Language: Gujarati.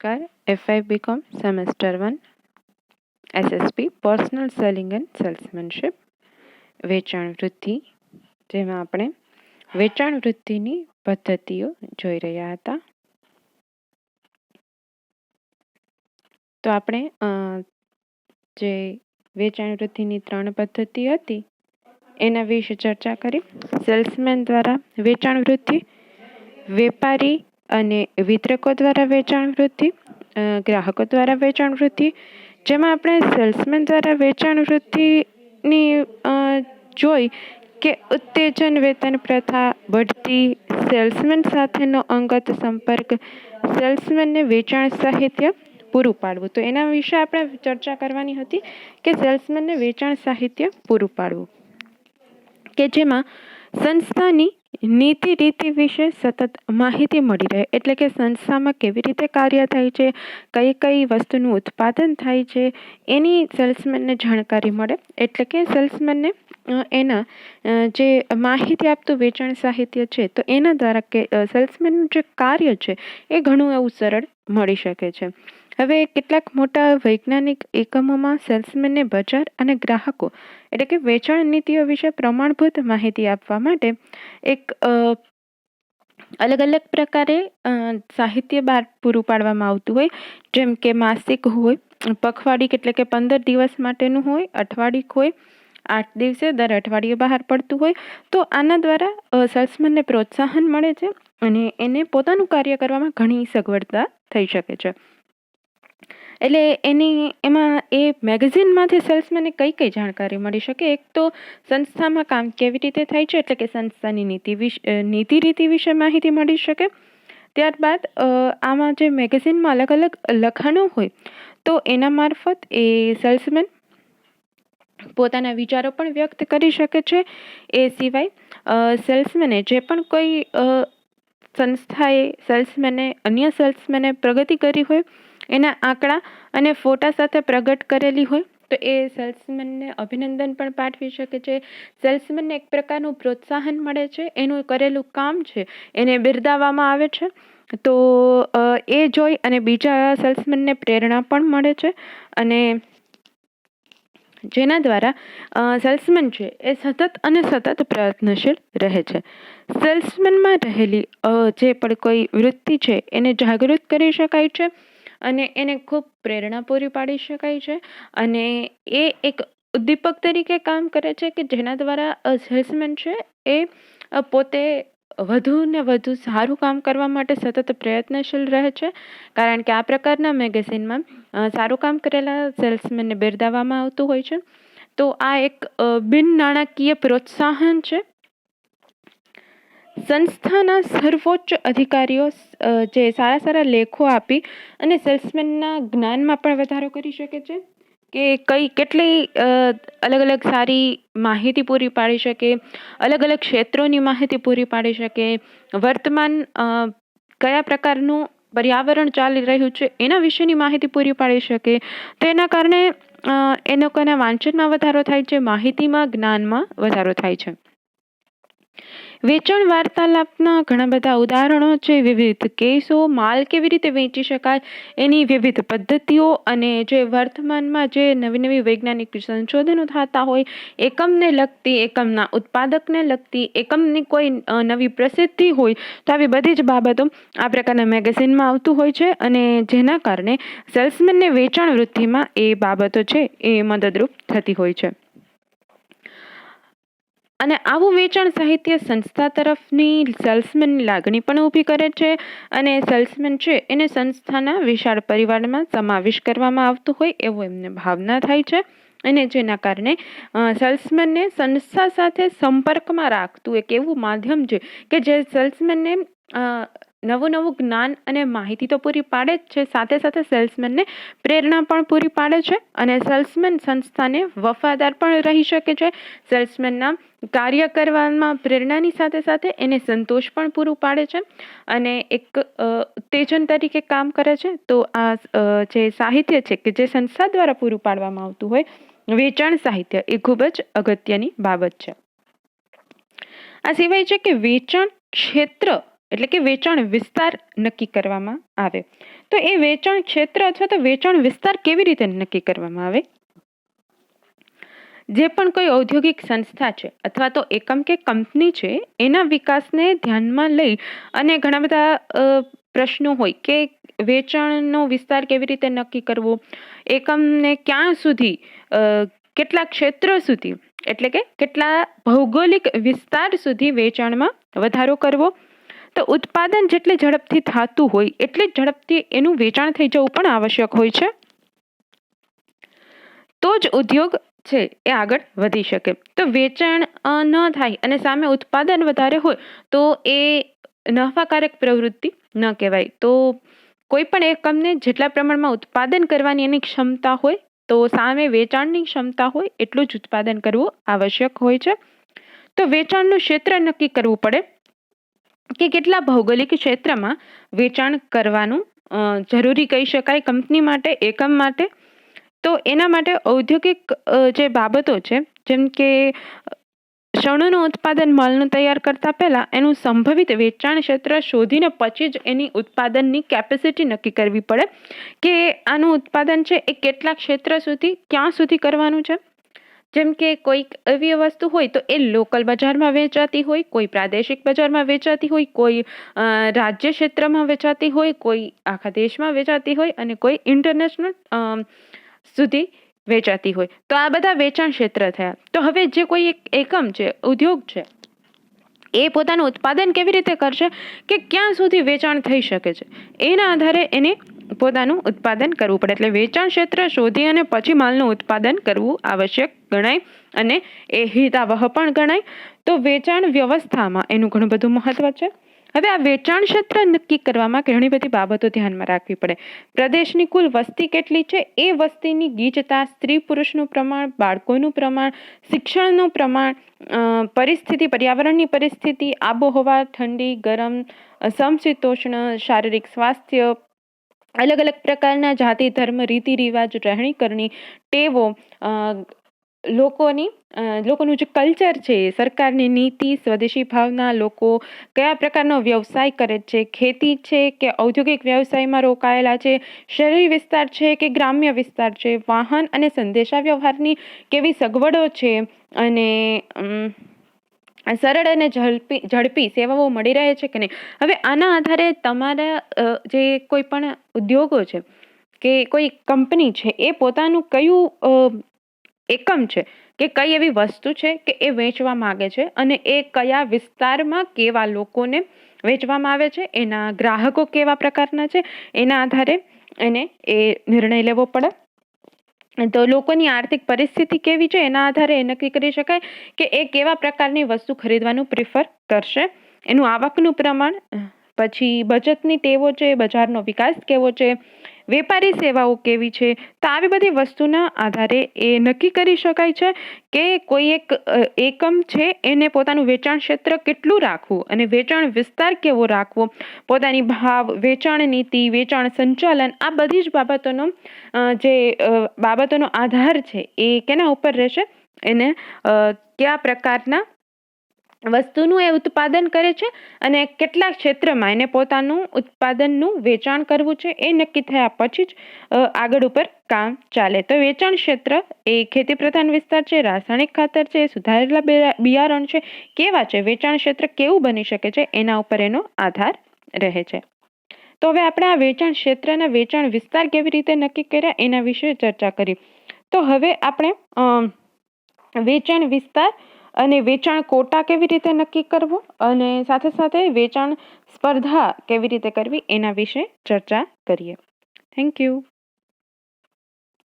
નમસ્કાર. FI BCom semester 1 SSP personal selling and salesmanship વેચાણ વૃદ્ધિ, જેમાં આપણે વેચાણ વૃદ્ધિની પદ્ધતિઓ જોઈ રહ્યા હતા. તો આપણે જે વેચાણ વૃદ્ધિની 3 પદ્ધતિ હતી એના વિશે ચર્ચા કરી. સેલ્સમેન દ્વારા વેચાણ વૃદ્ધિ, વેપારી અને વિતરકો દ્વારા વેચાણ વૃદ્ધિ, ગ્રાહકો દ્વારા વેચાણ વૃદ્ધિ, જેમાં આપણે સેલ્સમેન દ્વારા વેચાણ વૃદ્ધિની જોઈ કે ઉત્તેજન, વેતન પ્રથા, બઢતી, સેલ્સમેન સાથેનો અંગત સંપર્ક, સેલ્સમેનને વેચાણ સાહિત્ય પૂરું પાડવું. તો એના વિશે આપણે ચર્ચા કરવાની હતી કે સેલ્સમેનને વેચાણ સાહિત્ય પૂરું પાડવું, કે જેમાં સંસ્થાની નીતિ રીતિ વિશે સતત માહિતી મળી રહે. એટલે કે સંસ્થામાં કેવી રીતે કાર્ય થાય છે, કઈ કઈ વસ્તુનું ઉત્પાદન થાય છે, એની સેલ્સમેનને જાણકારી મળે. એટલે કે સેલ્સમેનને એના જે માહિતી આપતું વેચાણ સાહિત્ય છે, તો એના દ્વારા કે સેલ્સમેનનું જે કાર્ય છે એ ઘણું એવું સરળ મળી શકે છે. હવે કેટલાક મોટા વૈજ્ઞાનિક એકમોમાં સેલ્સમેનને બજાર અને ગ્રાહકો એટલે કે વેચાણ નીતિઓ વિશે પ્રમાણભૂત માહિતી આપવા માટે એક અલગ અલગ પ્રકારે સાહિત્ય બહાર પૂરું પાડવામાં આવતું હોય. જેમ કે માસિક હોય, પખવાડિક એટલે કે 15 દિવસ માટેનું હોય, અઠવાડિક હોય, 8 દિવસે દર અઠવાડિયે બહાર પડતું હોય. તો આના દ્વારા સેલ્સમેનને પ્રોત્સાહન મળે છે અને એને પોતાનું કાર્ય કરવામાં ઘણી સગવડતા થઈ શકે છે. એટલે એમાં એ મેગેઝિનમાંથી સેલ્સમેનને કઈ કઈ જાણકારી મળી શકે. એક તો સંસ્થામાં કામ કેવી રીતે થાય છે, એટલે કે સંસ્થાની નીતિ રીતિ વિશે માહિતી મળી શકે. ત્યારબાદ આમાં જે મેગેઝિનમાં અલગ અલગ લખાણો હોય તો એના મારફત એ સેલ્સમેન પોતાના વિચારો પણ વ્યક્ત કરી શકે છે. એ સિવાય સેલ્સમેને જે પણ કોઈ સંસ્થાએ સેલ્સમેને અન્ય સેલ્સમેને પ્રગતિ કરી હોય એના આંકડા અને ફોટા સાથે પ્રગટ કરેલી હોય તો એ સેલ્સમેનને અભિનંદન પણ પાઠવી શકે છે. સેલ્સમેનને એક પ્રકારનું પ્રોત્સાહન મળે છે, એનું કરેલું કામ છે એને બિરદાવવામાં આવે છે. તો એ જોઈ અને બીજા સેલ્સમેનને પ્રેરણા પણ મળે છે અને જેના દ્વારા સેલ્સમેન છે એ સતત અને સતત પ્રયત્નશીલ રહે છે. સેલ્સમેનમાં રહેલી જે પણ કોઈ વૃત્તિ છે એને જાગૃત કરી શકાય છે અને એને ખૂબ પ્રેરણા પૂરી પાડી શકાય છે. અને એ એક ઉદ્દીપક તરીકે કામ કરે છે કે જેના દ્વારા સેલ્સમેન છે એ પોતે વધુ ને વધુ સારું કામ કરવા માટે સતત પ્રયત્નશીલ રહે છે. કારણ કે આ પ્રકારના મેગેઝિનમાં સારું કામ કરેલા સેલ્સમેનને બિરદાવવામાં આવતું હોય છે. તો આ એક બિન નાણાકીય પ્રોત્સાહન છે. સંસ્થાના સર્વોચ્ચ અધિકારીઓ જે સારા સારા લેખો આપી અને સેલ્સમેનના જ્ઞાનમાં પણ વધારો કરી શકે છે કે કેટલી અલગ અલગ સારી માહિતી પૂરી પાડી શકે, અલગ અલગ ક્ષેત્રોની માહિતી પૂરી પાડી શકે, વર્તમાન કયા પ્રકારનું પર્યાવરણ ચાલી રહ્યું છે એના વિશેની માહિતી પૂરી પાડી શકે. તો એના કારણે એ લોકોના વાંચનમાં વધારો થાય છે, માહિતીમાં, જ્ઞાનમાં વધારો થાય છે. વેચાણ વાર્તાલાપના ઘણા બધા ઉદાહરણો છે. વિવિધ કેસો, માલ કેવી રીતે વેચી શકાય એની વિવિધ પદ્ધતિઓ અને જે વર્તમાનમાં જે નવી નવી વૈજ્ઞાનિક સંશોધનો થતા હોય, એકમને લગતી, એકમના ઉત્પાદકને લગતી, એકમની કોઈ નવી પ્રસિદ્ધિ હોય, તો આવી બધી જ બાબતો આ પ્રકારના મેગેઝિનમાં આવતું હોય છે અને જેના કારણે સેલ્સમેનને વેચાણ વૃદ્ધિમાં એ બાબતો છે એ મદદરૂપ થતી હોય છે. અને આવું વેચાણ સાહિત્ય સંસ્થા તરફની સેલ્સમેનની લાગણી પણ ઊભી કરે છે અને સેલ્સમેન છે એને સંસ્થાના વિશાળ પરિવારમાં સમાવેશ કરવામાં આવતો હોય એવો એમને ભાવના થાય છે. અને જેના કારણે સેલ્સમેનને સંસ્થા સાથે સંપર્કમાં રાખતું એક એવું માધ્યમ છે કે જે સેલ્સમેનને નવું નવું જ્ઞાન અને માહિતી તો પૂરી પાડે જ છે, સાથે સાથે સેલ્સમેનને પ્રેરણા પણ પૂરી પાડે છે અને સેલ્સમેન સંસ્થાને વફાદાર પણ રહી શકે છે. સેલ્સમેનના કાર્ય કરવામાં પ્રેરણાની સાથે સાથે એને સંતોષ પણ પૂરું પાડે છે અને એક ઉત્તેજન તરીકે કામ કરે છે. તો આ જે સાહિત્ય છે કે જે સંસ્થા દ્વારા પૂરું પાડવામાં આવતું હોય વેચાણ સાહિત્ય એ ખૂબ જ અગત્યની બાબત છે. આ સિવાય છે કે વેચાણ ક્ષેત્ર એટલે કે વેચાણ વિસ્તાર નક્કી કરવામાં આવે. તો એ વેચાણ ક્ષેત્ર અથવા તો વેચાણ વિસ્તાર કેવી રીતે નક્કી કરવામાં આવે? જે પણ કોઈ ઔદ્યોગિક સંસ્થા છે અથવા તો એકમ કે કંપની છે એના વિકાસને ધ્યાનમાં લઈ અને ઘણા બધા પ્રશ્નો હોય કે વેચાણનો વિસ્તાર કેવી રીતે નક્કી કરવો, એકમને ક્યાં સુધી, કેટલા ક્ષેત્ર સુધી, એટલે કે કેટલા ભૌગોલિક વિસ્તાર સુધી વેચાણમાં વધારો કરવો, તો ઉત્પાદન જેટલી ઝડપથી થતું હોય એટલી ઝડપથી એનું વેચાણ થઈ જવું પણ આવશ્યક હોય છે, તો જ ઉદ્યોગ છે એ આગળ વધી શકે. તો વેચાણ ન થાય અને સામે ઉત્પાદન વધારે હોય તો એ નફાકારક પ્રવૃત્તિ ન કહેવાય. તો કોઈ પણ એકમને જેટલા પ્રમાણમાં ઉત્પાદન કરવાની એની ક્ષમતા હોય તો સામે વેચાણની ક્ષમતા હોય એટલું જ ઉત્પાદન કરવું આવશ્યક હોય છે. તો વેચાણનું ક્ષેત્ર નક્કી કરવું પડે કે કેટલા ભૌગોલિક ક્ષેત્રમાં વેચાણ કરવાનું જરૂરી કહી શકાય કંપની માટે, એકમ માટે. તો એના માટે ઔદ્યોગિક જે બાબતો છે, જેમ કે ક્ષણોનું ઉત્પાદન માલનું તૈયાર કરતા પહેલા એનું સંભવિત વેચાણ ક્ષેત્ર શોધીને પછી જ એની ઉત્પાદનની કેપેસિટી નક્કી કરવી પડે કે આનું ઉત્પાદન છે એ કેટલા ક્ષેત્ર સુધી, ક્યાં સુધી કરવાનું છે. જેમ કે કોઈક એવી વસ્તુ હોય તો એ લોકલ બજારમાં વેચાતી હોય, કોઈ પ્રાદેશિક બજારમાં વેચાતી હોય, કોઈ રાજ્ય ક્ષેત્રમાં વેચાતી હોય, કોઈ આખા દેશમાં વેચાતી હોય અને કોઈ ઇન્ટરનેશનલ સુધી વેચાતી હોય. તો આ બધા વેચાણ ક્ષેત્ર થયા. તો હવે જે કોઈ એક એકમ છે, ઉદ્યોગ છે, એ પોતાનું ઉત્પાદન કેવી રીતે કરશે કે ક્યાં સુધી વેચાણ થઈ શકે છે એના આધારે એને પોતાનું ઉત્પાદન કરવું પડે. એટલે વેચાણ ક્ષેત્ર શોધી અને પછી માલનું ઉત્પાદન કરવું આવશ્યક ગણાય અને એ હિતાવહ પણ ગણાય. તો વેચાણ વ્યવસ્થામાં એનું ઘણું બધું મહત્વ છે. હવે આ વેચાણ ક્ષેત્ર નક્કી કરવામાં ઘણી બધી બાબતો ધ્યાનમાં રાખવી પડે. પ્રદેશની કુલ વસ્તી કેટલી છે, એ વસ્તીની ગીચતા, સ્ત્રી પુરુષનું પ્રમાણ, બાળકોનું પ્રમાણ, શિક્ષણનું પ્રમાણ, પરિસ્થિતિ, પર્યાવરણની પરિસ્થિતિ, આબોહવા, ઠંડી, ગરમ, સમશીતોષ્ણ, શારીરિક સ્વાસ્થ્ય, અલગ અલગ પ્રકારના જાતિ, ધર્મ, રીતિ રિવાજ, રહેણી કરણી, ટેવો, લોકોનું જે કલ્ચર છે, સરકારની નીતિ, સ્વદેશી ભાવના, લોકો કયા પ્રકારનો વ્યવસાય કરે છે, ખેતી છે કે ઔદ્યોગિક વ્યવસાયમાં રોકાયેલા છે, શહેરી વિસ્તાર છે કે ગ્રામ્ય વિસ્તાર છે, વાહન અને સંદેશા વ્યવહારની કેવી સગવડો છે અને સરળ અને ઝડપી સેવાઓ મળી રહે છે કે નહીં. હવે આના આધારે તમારા જે કોઈ પણ ઉદ્યોગો છે કે કોઈ કંપની છે એ પોતાનું કયું એકમ છે કે કઈ એવી વસ્તુ છે કે એ વેચવા માંગે છે અને એ કયા વિસ્તારમાં કેવા લોકોને વેચવામાં આવે છે, એના ગ્રાહકો કેવા પ્રકારના છે, એના આધારે એને એ નિર્ણય લેવો પડે. તો લોકોની આર્થિક પરિસ્થિતિ કેવી છે એના આધારે એ નક્કી કરી શકાય કે એ કેવા પ્રકારની વસ્તુ ખરીદવાનું પ્રિફર કરશે. એનું આવકનું પ્રમાણ, પછી બચતની ટેવો છે, બજારનો વિકાસ કેવો છે, વેપારી સેવાઓ કેવી છે. તો આવી બધી વસ્તુના આધારે એ નક્કી કરી શકાય છે કે કોઈ એક એકમ છે એને પોતાનું વેચાણ ક્ષેત્ર કેટલું રાખવું અને વેચાણ વિસ્તાર કેવો રાખવો, પોતાની ભાવ, વેચાણ નીતિ, વેચાણ સંચાલન, આ બધી જ બાબતોનો આધાર છે એ કેના ઉપર રહેશે, એને કયા પ્રકારના વસ્તુનું એ ઉત્પાદન કરે છે અને કેટલા ક્ષેત્રમાં એને પોતાનું ઉત્પાદનનું વેચાણ કરવું છે એ નક્કી થયા પછી જ આગળ ઉપર કામ ચાલે. તો વેચાણ ક્ષેત્ર એ ખેતી પ્રધાન વિસ્તાર છે, રાસાયણિક ખાતર છે, સુધારેલા બિયારણ છે, કેવા છે, વેચાણ ક્ષેત્ર કેવું બની શકે છે એના ઉપર એનો આધાર રહે છે. તો હવે આપણે આ વેચાણ ક્ષેત્રના વેચાણ વિસ્તાર કેવી રીતે નક્કી કર્યા એના વિશે ચર્ચા કરી. તો હવે આપણે વેચાણ વિસ્તાર અને વેચાણ કોટા કેવી રીતે નક્કી કરવો અને સાથે સાથે વેચાણ સ્પર્ધા કેવી રીતે કરવી એના વિશે ચર્ચા કરીએ. Thank you.